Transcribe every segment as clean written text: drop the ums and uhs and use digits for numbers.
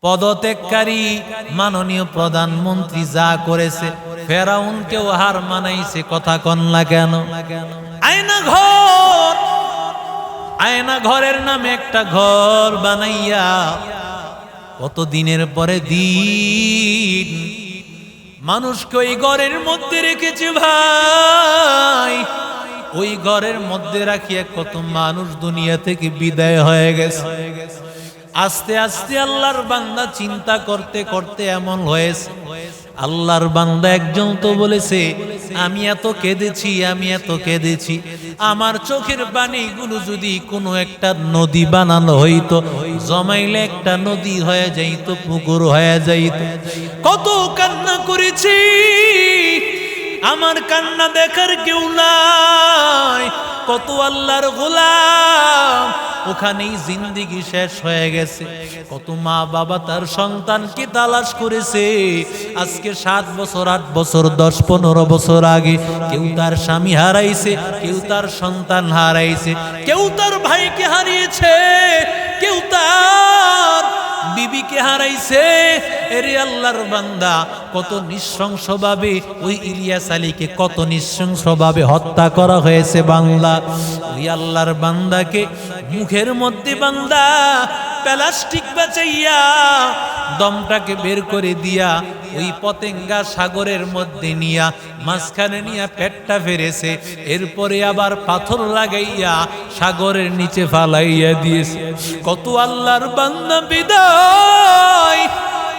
পদত্যাগকারী মাননীয় প্রধানমন্ত্রী যা করেছে, ফেরাউনকেও হার মানাইছে। কথা কন না কেন? আয়না ঘরের নামে একটা ঘর বানাইয়া কত দিনের পরে দিন মানুষকে ওই ঘরের মধ্যে রেখেছে ভাই। ওই ঘরের মধ্যে রাখিয়া কত মানুষ দুনিয়া থেকে বিদায় হয়ে গেছে। আস্তে আস্তে আল্লাহর বান্দা চিন্তা করতে করতে এমন হয়েছে, আল্লাহর বান্দা একজন তো বলেছে, আমি এত কেঁদেছি, আমার চোখের পানিগুলো যদি কোনো একটা নদী বানানো হইতো, জমাইলে একটা নদী হয়ে যাইতো, পুকুর হয়ে যাইতো। কত কান্না করেছি, আমার কান্না দেখার কেউ নাই। কত আল্লাহর গোলাম ওখানেই জিন্দেগি শেষ হয়ে গেছে। কত মা বাবা তার সন্তানকে তালাশ করেছে। আজকে 7 বছর 8 বছর 10-15 বছর আগে কেউ তার স্বামী হারাইছে, কেউ তার সন্তান হারাইছে, কেউ তার ভাইকে হারিয়েছে, কেউ তার বিবিকে হারাইছে। এরে আল্লাহর বান্দা, কত নৃশংসভাবে ওই ইলিয়াস আলীকে কত নৃশংসভাবে হত্যা করা হয়েছে বাংলা। ওই আল্লাহর বান্দাকে মুখের মধ্যে বান্দা প্লাস্টিক বাঁচাইয়া দমটাকে বের করে দিয়া ওই পতেঙ্গা সাগরের মধ্যে নিয়া মাঝখানে নিয়া পেটটা ফেরেছে। এরপরে আবার পাথর লাগাইয়া সাগরের নিচে ফালাইয়া দিয়েছে। কত আল্লাহর বান্দা বিদায়,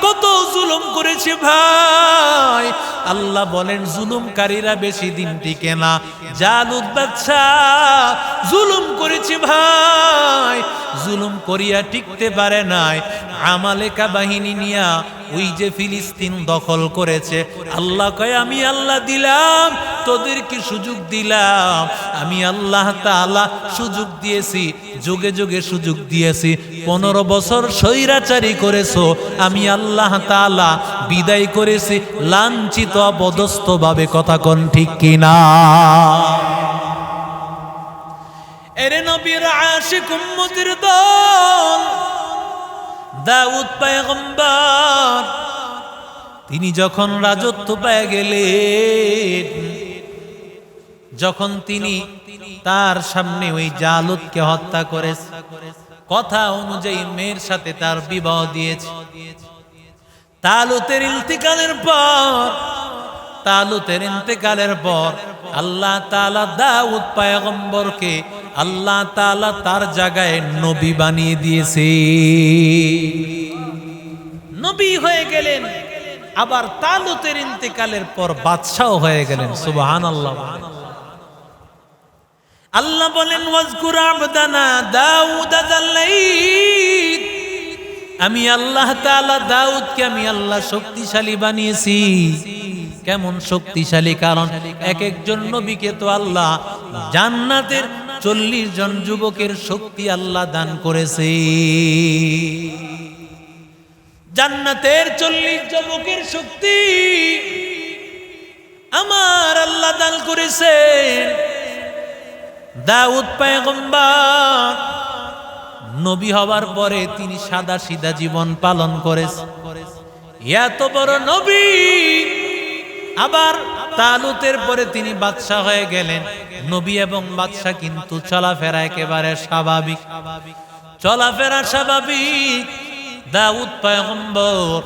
কত জুলুম করেছে ভাই। আল্লাহ বলেন জুলুমকারীরা বেশি দিন টিকে না। জালুত বাদশা জুলুম করেছে ভাই, জুলুম করিয়া টিকতে পারে নাই। আমালেকা বাহিনী নিয়া ওই যে ফিলিস্তিন দখল করেছে। আল্লাহ কয়, আমি আল্লাহ দিলাম, তোদেরকে সুযোগ দিলাম। আমি আল্লাহ তাআলা সুযোগ দিয়েছি, যুগে যুগে সুযোগ দিয়েছি। 15 বছর স্বৈরাচারী করেছো, আমি আল্লাহ তাআলা বিদায় করেছি লাঞ্ছিত অপদস্থ ভাবে। কথা কোন ঠিক কিনা? এরে নবীর আশিক উম্মতের দল দাউদ পয়গম্বর, তিনি যখন রাজত্ব পেয়ে গেলেন, যখন তিনি তার সামনে ওই জালুতকে হত্যা করেছে, কথা অনুযায়ী মেয়ের সাথে তার বিবাহ দিয়েছে। তালুতের ইন্তেকালের পর আল্লাহ তাআলা দাউদ পয়গম্বরকে আল্লাহ তাআলা তার জায়গায় নবী বানিয়ে দিয়েছে, নবী হয়ে গেলেন। আবার তালুতের ইন্তেকালের পর বাদশাহ হয়ে গেলেন। সুবহানাল্লাহ। আল্লাহ বলেন, ওয়াজকুর আবদানা দাউদ যাল্লাইদ, আমি আল্লাহ তাআলা দাউদকে আমি আল্লাহ শক্তিশালী বানিয়েছি। কেমন শক্তিশালী? কারণ এক একজন নবীকে তো আল্লাহ জান্নাতের 40 জন যুবকের শক্তি আল্লাহ দান করেছে। জান্নাতের 40 যুবকের শক্তি আমার আল্লাহ দান করেছে। দাউদ পয়গম্বর নবী হওয়ার পরে তিনি সাদা সিধা জীবন পালন করেছে। এত বড় নবী, আবার তালুতের পরে তিনি বাদশা হয়ে গেলেন। নবী এবং বাদশা কিন্তু চলাফেরা একেবারে স্বাভাবিক, চলাফেরা স্বাভাবিক। দাউদ পয়গম্বর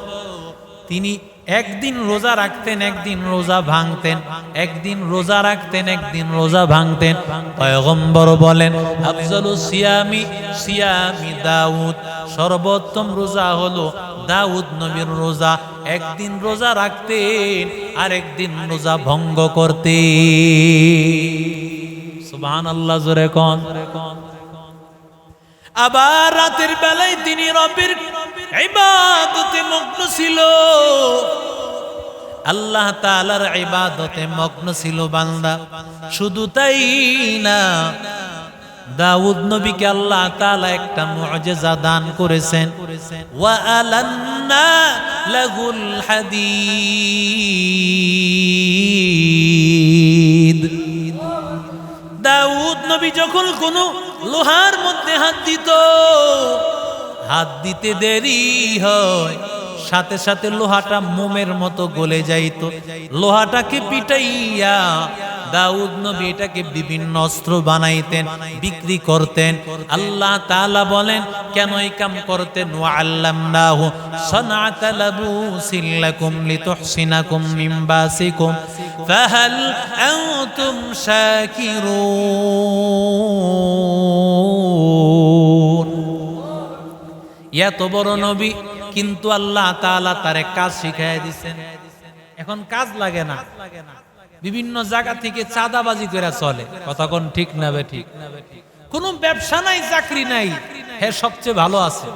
তিনি একদিন রোজা রাখতেন, একদিন রোজা ভাঙতেন, একদিন রোজা রাখতেন, একদিন রোজা ভাঙতেন। পয়গম্বর বলেন, আফজালুস সিয়ামি দাউদ, সর্বোত্তম রোজা হলো দাউদ নবীর রোজা। একদিন রোজা রাখতেন, আর একদিন রোজা ভঙ্গ করতেন। সুবহানাল্লাহ, জোরে কোন। আবার রাতের বেলায় তিনি রবের ইবাদতে মগ্ন ছিল, আল্লাহ তাআলার ইবাদতে মগ্ন ছিল বান্দা। শুধু তাই না, দাউদ নবীকে আল্লাহ তাআলা একটা মুআজিজা দান করেছেন। ওয়া আলান্না লাহুল হাদীদ, দাউদ নবী যখন কোন লোহার মধ্যে হাত দিত, হাত দিতে দেরি হয়, সাথে সাথে লোহাটা মোমের মতো গলে যাইত। লোহাটাকে পিটাইয়া দাউদ নবী এটাকে বিভিন্ন অস্ত্র বানাইতেন, বিক্রি করতেন। আল্লাহ তাআলা বলেন কেন এই কাম করতেন? ওয়া আল্লামনাহু সানাআতা লাবুসিল লাকুম লিতুহসিনাকুম মিন বাসিকুম ফাহাল আনতুম শাকিরুন। এত বড় নবী, কিন্তু আল্লাহ তাআলা তারে কাজ শিখাইয়া দিচ্ছেন। এখন কাজ লাগে না, বিভিন্ন জায়গা থেকে চাঁদাবাজি করে চলে। কথা কোন ঠিক না বে ঠিক? কোনো ব্যবসা নাই, চাকরি নাই, হে সবচেয়ে ভালো আছে।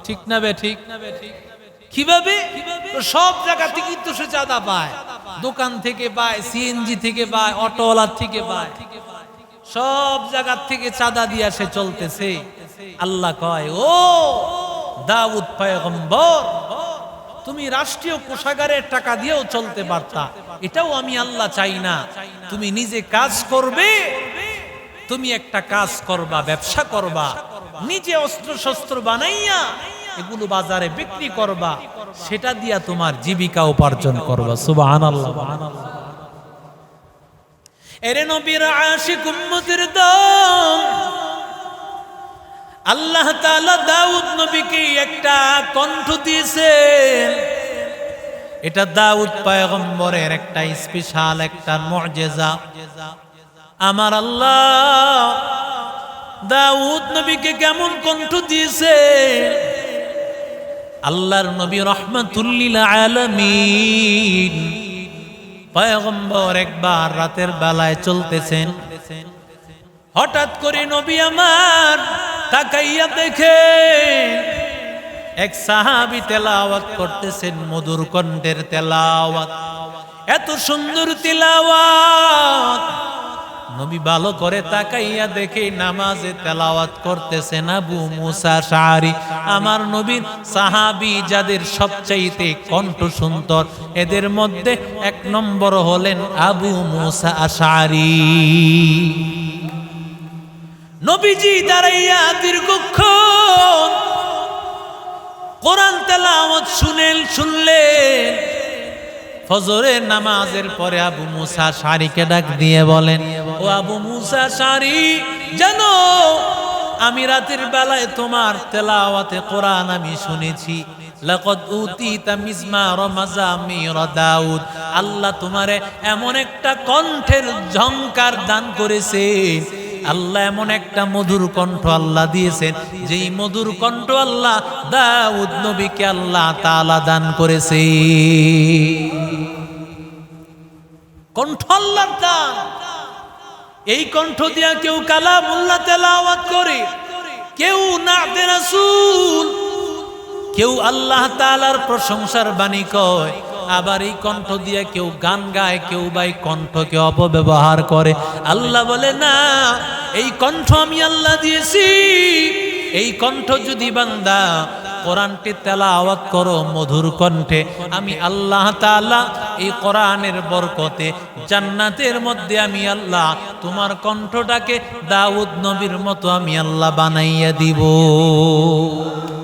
ঠিক না বে ঠিক? কিভাবে? সব জায়গা থেকে তো সে চাঁদা পায়, দোকান থেকে পায়, সিএনজি থেকে পায়, অটোওয়ালার থেকে পায়, সব জায়গা থেকে চাঁদা দিয়া সে চলতেছে। আল্লাহ কয়, ও দাউদ পয়গম্বর, তুমি রাষ্ট্রীয় কোষাগারের টাকা দিয়েও চলতে পারতা, এটাও আমি আল্লাহ চাই না। তুমি নিজে কাজ করবে, তুমি একটা কাজ করবা, ব্যবসা করবা, নিজে অস্ত্র শস্ত্র বানাইয়া এগুলো বাজারে বিক্রি করবা, সেটা দিয়া তোমার জীবিকা উপার্জন করবা। সুবহানাল্লাহ। এরে নবীর আশিক উম্মতের দল, আল্লাহ তাআলা দাউদ নবীকে একটা কণ্ঠ দিয়েছেন। এটা দাউদ পয়গম্বরের একটা স্পেশাল একটা মুআজিজা। আমার আল্লাহ দাউদ নবীকে কেমন কণ্ঠ দিয়েছে? আল্লাহর নবী রাহমাতুল লিল আলামিন পয়গম্বর একবার রাতের বেলায় চলতেছেন, হঠাৎ করে নবী আমার তাকাইয়া দেখে এক সাহাবী তেলাওয়াত করতেছেন, মধুর কণ্ঠের তেলাওয়াত, এত সুন্দর তেলাওয়াত। নবী ভালো করে তাকাইয়া দেখে নামাজে তেলাওয়াত করতেছেন আবু মুসা আশআরী। আমার নবীর সাহাবী যাদের সবচাইতে কণ্ঠ সুন্দর, এদের মধ্যে এক নম্বর হলেন আবু মুসা আশআরী। নবীজি দাঁড়াইয়া দীর্ঘক্ষণ কোরআন তেলাওয়াত শুনলেন। ফজরের নামাজের পরে আবু মুসা আশআরীকে ডাক দিয়ে বলেন, ও আবু মুসা আশআরী, জানো আমি রাতের বেলায় তোমার তেলাওয়াতে কোরআন আমি শুনেছি। লাকাদ উতিতা মিজমার মাযামির দাউদ, আল্লাহ তোমারে এমন একটা কণ্ঠের ঝংকার দান করেছে, আল্লাহ এমন একটা মধুর কণ্ঠ আল্লাহ দিয়েছেন, যেই মধুর কণ্ঠ আল্লাহ দাউদ নবীকে আল্লাহ তাআলা দান করেছে। কণ্ঠ আল্লাহর দান। এই কণ্ঠ দিয়া কেউ কালামুল্লাহ তেলাওয়াত করে, কেউ নাতে রাসূল, কেউ আল্লাহ তাআলার প্রশংসার বাণী কয়। আবার এই কণ্ঠ দিয়ে কেউ গান গায়, কেউ বাই কণ্ঠকে অপব্যবহার করে। আল্লাহ বলে না, এই কণ্ঠ আমি আল্লাহ দিয়েছি। এই কণ্ঠ যদি বান্দা কোরআনটি তেলাওয়াত করো মধুর কণ্ঠে, আমি আল্লাহ তাআলা এই কোরআনের বরকতে জান্নাতের মধ্যে আমি আল্লাহ তোমার কণ্ঠটাকে দাউদ নবীর মতো আমি আল্লাহ বানাইয়া দিব।